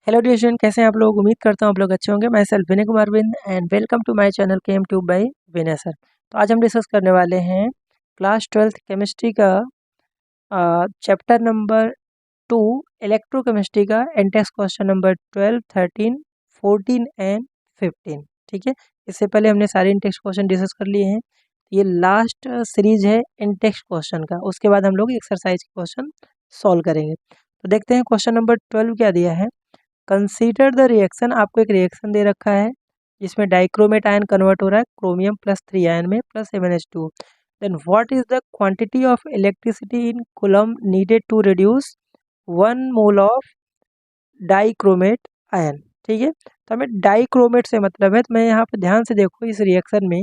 Hello dear student, कैसे हैं आप लोग। उम्मीद करता हूँ आप लोग अच्छे होंगे। Myself Vinay Kumar Bind and welcome to my channel Chem Tube by Vinay sir. तो आज हम डिस्कस करने वाले हैं क्लास 12th केमिस्ट्री का चैप्टर नंबर 2 इलेक्ट्रोकेमिस्ट्री का एनटेक्स क्वेश्चन नंबर 12, 13, 14 एंड 15। ठीक है, इससे पहले हमने सारे इनटेक्स क्वेश्चन डिस्कस कर लिए हैं। ये लास्ट सीरीज है इनटेक्स क्वेश्चन का, उसके बाद हम लोग एक्सरसाइज के क्वेश्चन सॉल्व करेंगे। तो देखते हैं क्वेश्चन नंबर 12 क्या दिया है। कंसीडर द रिएक्शन, आपको एक रिएक्शन दे रखा है जिसमें डाइक्रोमेट आयन कन्वर्ट हो रहा है क्रोमियम +3 आयन में plus Mn2। Then what is the quantity of electricity in coulomb needed to reduce 1 mole of dichromate ion. ठीक है, तो हमें डाइक्रोमेट से मतलब है। तो मैं यहाँ पे ध्यान से देखो, इस रिएक्शन में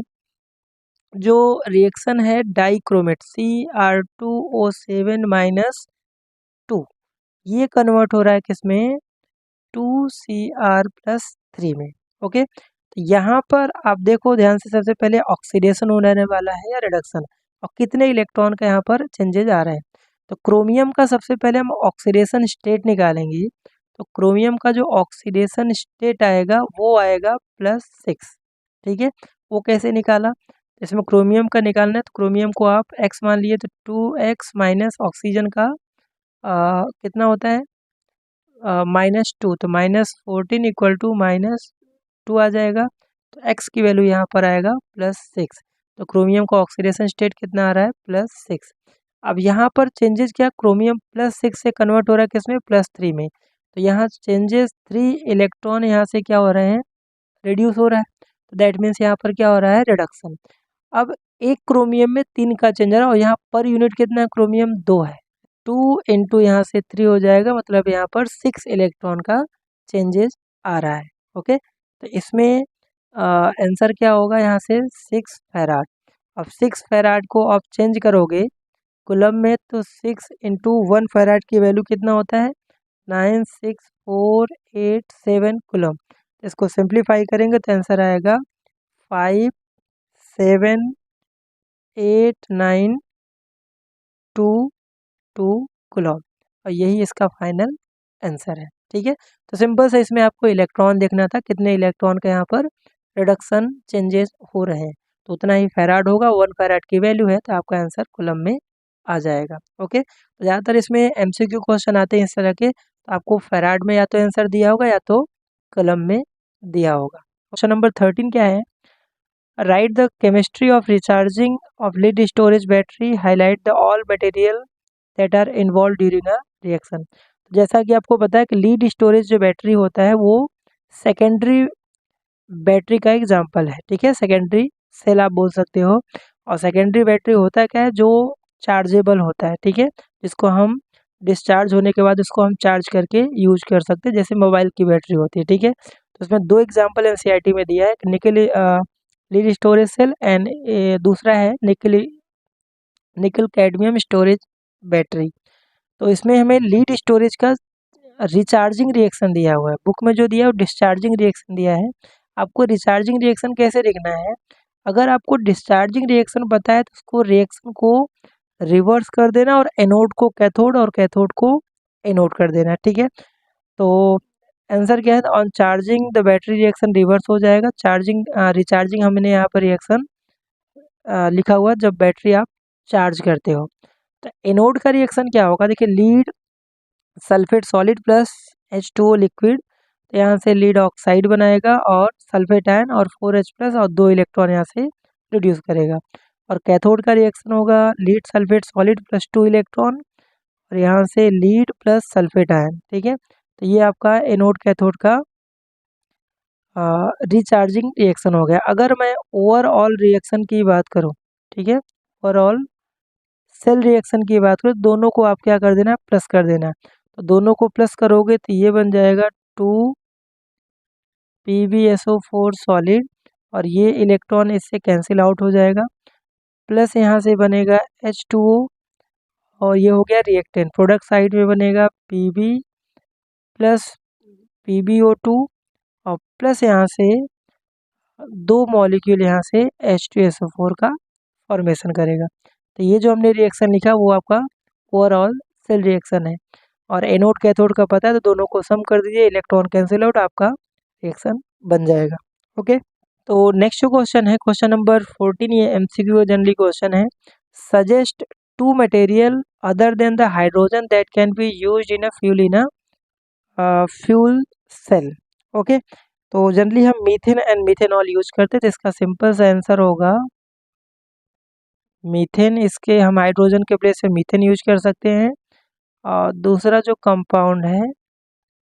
जो रिएक्शन है डाइक्रोमेट Cr2O7-2, ये कन्वर्ट हो रहा है किसमें, 2Cr+3 में। ओके, तो यहाँ पर आप देखो ध्यान से, सबसे पहले ऑक्सीडेशन होने वाला है या रिडक्शन, और कितने इलेक्ट्रॉन का यहाँ पर चेंजेज आ रहे हैं। तो क्रोमियम का सबसे पहले हम ऑक्सीडेशन स्टेट निकालेंगे। तो क्रोमियम का जो ऑक्सीडेशन स्टेट आएगा वो आएगा +6। ठीक है, वो कैसे निकाला, इसमें क्रोमियम का निकालना है। तो क्रोमियम को आप x मान लिए, तो 2x माइनस ऑक्सीजन का कितना होता है, -2, तो -14 इक्वल टू -2 आ जाएगा। तो x की वैल्यू यहाँ पर आएगा +6। तो क्रोमियम का ऑक्सीडेशन स्टेट कितना आ रहा है, +6। अब यहाँ पर चेंजेस क्या, क्रोमियम +6 से कन्वर्ट हो रहा है किसमें, +3 में। तो यहाँ चेंजेस 3 इलेक्ट्रॉन यहाँ से क्या हो रहे हैं, रिड्यूस हो रहा है। तो दैट मीन्स यहाँ पर क्या हो रहा है, रिडक्शन। अब एक क्रोमियम में 3 का चेंज आ रहा है, और यहाँ पर यूनिट कितना है, क्रोमियम 2 है। 2 इंटू यहाँ से 3 हो जाएगा, मतलब यहाँ पर 6 इलेक्ट्रॉन का चेंजेस आ रहा है। ओके, तो इसमें आंसर क्या होगा, यहाँ से 6 फैराड। अब 6 फैराड को आप चेंज करोगे कूलम में, तो 6 इंटू 1 फैराड की वैल्यू कितना होता है, 96487 कूलम। इसको सिंप्लीफाई करेंगे तो आंसर आएगा 578922 कूलम, और यही इसका फाइनल आंसर है। ठीक है, तो सिंपल से इसमें आपको इलेक्ट्रॉन देखना था, कितने इलेक्ट्रॉन का यहाँ पर रिडक्शन चेंजेस हो रहे हैं। तो उतना ही फैराड होगा, 1 फैराड की वैल्यू है, तो आपका आंसर कूलम में आ जाएगा। ओके, तो ज़्यादातर इसमें MCQ क्वेश्चन आते हैं इस तरह के, तो आपको फैराड में या तो आंसर दिया होगा या तो कॉलम में दिया होगा। क्वेश्चन नंबर 13 क्या है, write the chemistry of recharging of lead storage battery, highlight the all material that are involve during a reaction. जैसा कि आपको पता है कि लीड स्टोरेज जो बैटरी होता है वो सेकेंडरी बैटरी का एग्जाम्पल है। ठीक है, सेकेंडरी सेल आप बोल सकते हो। और सेकेंडरी बैटरी होता है क्या है, जो चार्जेबल होता है। ठीक है, जिसको हम डिस्चार्ज होने के बाद उसको हम चार्ज करके यूज कर सकते हैं, जैसे मोबाइल की बैटरी होती है। ठीक है, तो उसमें 2 एग्जाम्पल NCERT में दिया है, निकल लीड स्टोरेज सेल एंड दूसरा है निकल कैडमियम स्टोरेज बैटरी। तो इसमें हमें लीड स्टोरेज का रिचार्जिंग रिएक्शन दिया हुआ है, बुक में जो दिया है वो डिस्चार्जिंग रिएक्शन दिया है। आपको रिचार्जिंग रिएक्शन कैसे लिखना है, अगर आपको डिस्चार्जिंग रिएक्शन पता है तो उसको रिएक्शन को रिवर्स कर देना, और एनोड को कैथोड और कैथोड को एनोड कर देना। ठीक है, तो आंसर क्या है, on charging the battery reaction reverse हो जाएगा। चार्जिंग रिचार्जिंग हमने यहाँ पर रिएक्शन लिखा हुआ जब बैटरी आप चार्ज करते हो। तो एनोड का रिएक्शन क्या होगा, देखिए lead sulphate solid plus H2O liquid, तो यहाँ से लीड ऑक्साइड बनाएगा और सल्फेट आयन और 4H प्लस और 2 इलेक्ट्रॉन यहाँ से रिड्यूस करेगा। और कैथोड का रिएक्शन होगा lead sulphate solid plus 2 electron, और यहाँ से लीड प्लस सल्फेट आयन। ठीक है, तो ये आपका एनोड कैथोड का रिचार्जिंग रिएक्शन हो गया। अगर मैं ओवरऑल रिएक्शन की बात करूँ, ठीक है, ओवरऑल सेल रिएक्शन की बात करूँ, दोनों को आप क्या कर देना, प्लस कर देना। तो दोनों को प्लस करोगे तो ये बन जाएगा 2 PbSO4 सॉलिड, और ये इलेक्ट्रॉन इससे कैंसिल आउट हो जाएगा, प्लस यहाँ से बनेगा H2O, और ये हो गया रिएक्टेंट। प्रोडक्ट साइड में बनेगा Pb प्लस PbO2, और प्लस यहाँ से 2 मॉलिक्यूल यहाँ से H2SO4 का फॉर्मेशन करेगा। तो ये जो हमने रिएक्शन लिखा वो आपका ओवरऑल सेल रिएक्शन है। और एनोड कैथोड का पता है, तो दोनों को सम कर दीजिए, इलेक्ट्रॉन कैंसिल आउट, आपका रिएक्शन बन जाएगा। ओके, तो नेक्स्ट जो क्वेश्चन है क्वेश्चन नंबर 14, ये एमसीक्यू जनरली क्वेश्चन है। Suggest to material other than the hydrogen that can be used in a fuel in a fuel cell. Okay, तो generally हम मीथेन एंड मीथेनॉल यूज करते हैं, तो इसका सिंपल सा आंसर होगा मीथेन। इसके हम हाइड्रोजन के प्लेस पे मीथेन यूज कर सकते हैं। और दूसरा जो कंपाउंड है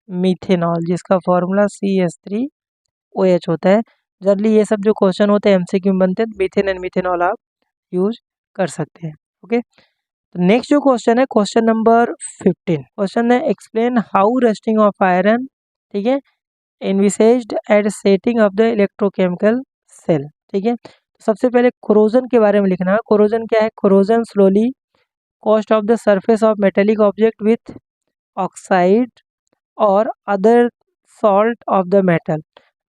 मीथेनॉल, जिसका फॉर्मूला CH3OH होता है। जनरली ये सब जो क्वेश्चन होते हैं एमसीक्यू में बनते हैं, मीथेन एंड मीथेनॉल आप यूज कर सकते हैं। ओके, तो नेक्स्ट जो क्वेश्चन है क्वेश्चन नंबर 15, क्वेश्चन है explain how rusting of iron, ठीक है, envisaged at setting of the electrochemical cell. ठीक है, तो सबसे पहले कोरोजन के बारे में लिखना है। कोरोजन क्या है? कोरोजन स्लोली कॉस्ट of the surface of metallic object with oxide और other salt of the metal.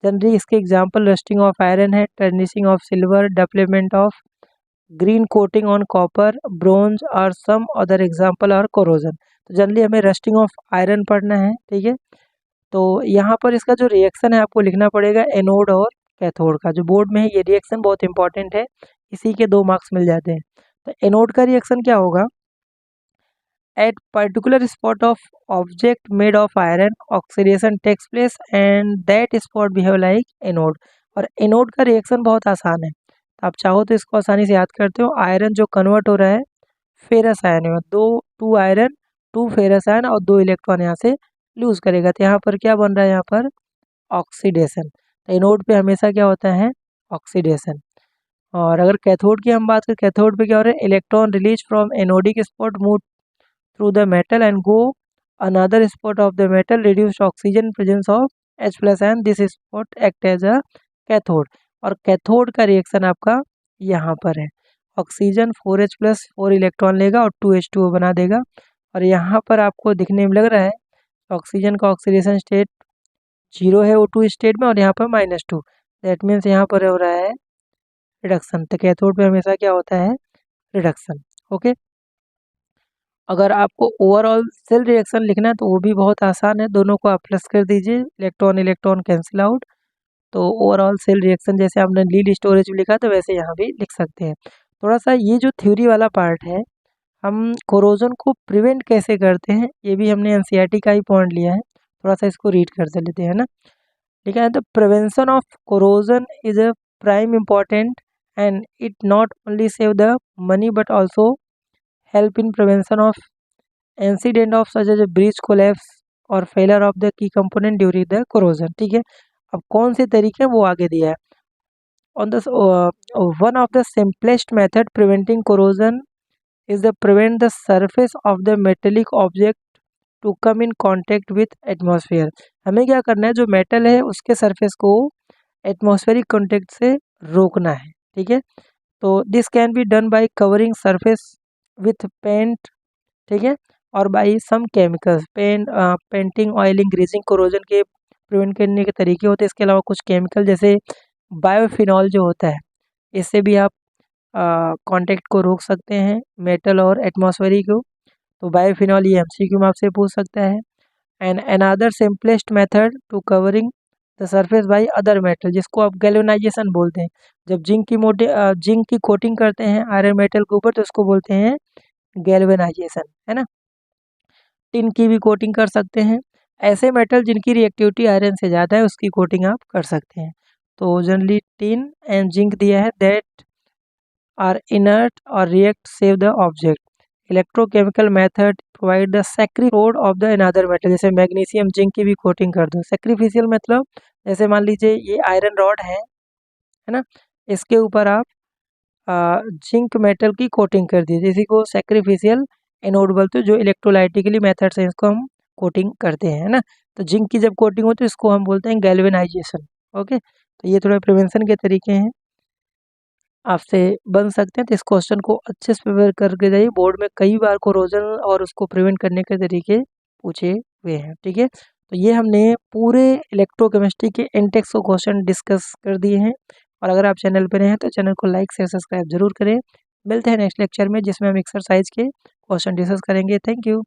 Generally इसके एग्जांपल रस्टिंग ऑफ आयरन है, tarnishing of silver, development of green coating on copper, bronze और some other example और corrosion. तो generally हमें rusting of iron पढ़ना है। ठीक है, तो यहाँ पर इसका जो रिएक्शन है आपको लिखना पड़ेगा एनोड और कैथोड का। जो बोर्ड में है ये रिएक्शन बहुत इंपॉर्टेंट है, इसी के 2 मार्क्स मिल जाते हैं। तो एनोड का रिएक्शन क्या होगा? At particular spot of object made of iron oxidation takes place and that spot behave like anode. और एनोड का रिएक्शन बहुत आसान है, तो आप चाहो तो इसको आसानी से याद करते हो। आयरन जो कन्वर्ट हो रहा है फेरस आयन में, 2 आयरन 2 फेरस आयन और 2 इलेक्ट्रॉन यहाँ से लूज करेगा, तो यहाँ पर क्या बन रहा है? यहाँ पर ऑक्सीडेशन। तो एनोड पे हमेशा क्या होता है? ऑक्सीडेशन। और अगर कैथोड की हम बात करें, कैथोड पे क्या हो रहा है? Electron release from anodic spot move through the metal and go another spot of the metal, reduced oxygen presence of H+ ion, this spot act as a cathode. और कैथोड का रिएक्शन आपका यहाँ पर है, ऑक्सीजन 4H+ 4 इलेक्ट्रॉन लेगा और 2H2O बना देगा। और यहाँ पर आपको दिखने में लग रहा है ऑक्सीजन का ऑक्सीडेशन स्टेट 0 है O2 स्टेट में, और यहाँ पर -2, दैट मीन्स यहाँ पर हो रहा है रिडक्शन। तो कैथोड पे हमेशा क्या होता है? रिडक्शन। ओके, अगर आपको ओवरऑल सेल रिएक्शन लिखना है तो वो भी बहुत आसान है, दोनों को आप प्लस कर दीजिए, इलेक्ट्रॉन इलेक्ट्रॉन कैंसिल आउट। तो ओवरऑल सेल रिएक्शन जैसे आपने लीड स्टोरेज में लिखा तो वैसे यहाँ भी लिख सकते हैं। थोड़ा सा ये जो थ्योरी वाला पार्ट है, हम कोरोजन को प्रिवेंट कैसे करते हैं, ये भी हमने एनसीईआरटी का ही पॉइंट लिया है, थोड़ा सा इसको रीड कर लेते हैं ना। ठीक है, the prevention of corrosion is a prime important and it not only save the money but also help in prevention of incident of such as bridge collapse और failure of the key component during the corrosion. ठीक है, अब कौन से तरीके वो आगे दिया है। On the one of the simplest method preventing corrosion is the prevent the surface of the metallic object to come in contact with atmosphere। हमें क्या करना है? जो मेटल है उसके सरफेस को एटमॉस्फेरिक कॉन्टेक्ट से रोकना है। ठीक है, तो this can be done by covering surface with paint. ठीक है, और by some chemicals, painting, oiling, greasing corrosion के प्रिवेंट करने के तरीके होते हैं। इसके अलावा कुछ केमिकल जैसे बायोफिनॉल जो होता है, इससे भी आप कांटेक्ट को रोक सकते हैं मेटल और एटमॉस्फेरिक को। तो बायोफिनॉल ये एमसीक्यू में आपसे पूछ सकता है। And another simplest method to covering the surface by other metal, जिसको आप गैल्वेनाइजेशन बोलते हैं। जब जिंक की कोटिंग करते हैं आयरन मेटल के ऊपर तो उसको बोलते हैं गैल्वेनाइजेशन, है ना। टिन की भी कोटिंग कर सकते हैं। ऐसे मेटल जिनकी रिएक्टिविटी आयरन से ज़्यादा है उसकी कोटिंग आप कर सकते हैं। तो जनरली टिन एंड जिंक दिया है that are inert or react save the object। Electrochemical method provide the sacrificial of the another metal, जैसे मैग्नीशियम जिंक की भी कोटिंग कर दो। सैक्रिफिशियल मतलब जैसे मान लीजिए ये आयरन रॉड है ना, इसके ऊपर आप जिंक मेटल की कोटिंग कर दीजिए, इसी को सैक्रिफिशियल एनोड बोलते हैं। जो इलेक्ट्रोलाइटिकली मेथड से इसको हम कोटिंग करते हैं, है ना। तो जिंक की जब कोटिंग होती है इसको हम बोलते हैं गैल्वेनाइजेशन। ओके, तो ये थोड़ा प्रिवेंशन के तरीके हैं, आपसे बन सकते हैं। तो इस क्वेश्चन को अच्छे से प्रिपेयर करके जाइए, बोर्ड में कई बार कोरोजन और उसको प्रिवेंट करने के तरीके पूछे हुए हैं। ठीक है, तो ये हमने पूरे इलेक्ट्रोकेमिस्ट्री के इंटेक्स को क्वेश्चन डिस्कस कर दिए हैं। और अगर आप चैनल पर नए हैं तो चैनल को लाइक शेयर सब्सक्राइब जरूर करें। मिलते हैं नेक्स्ट लेक्चर में जिसमें हम एक्सरसाइज के क्वेश्चन डिस्कस करेंगे। Thank you.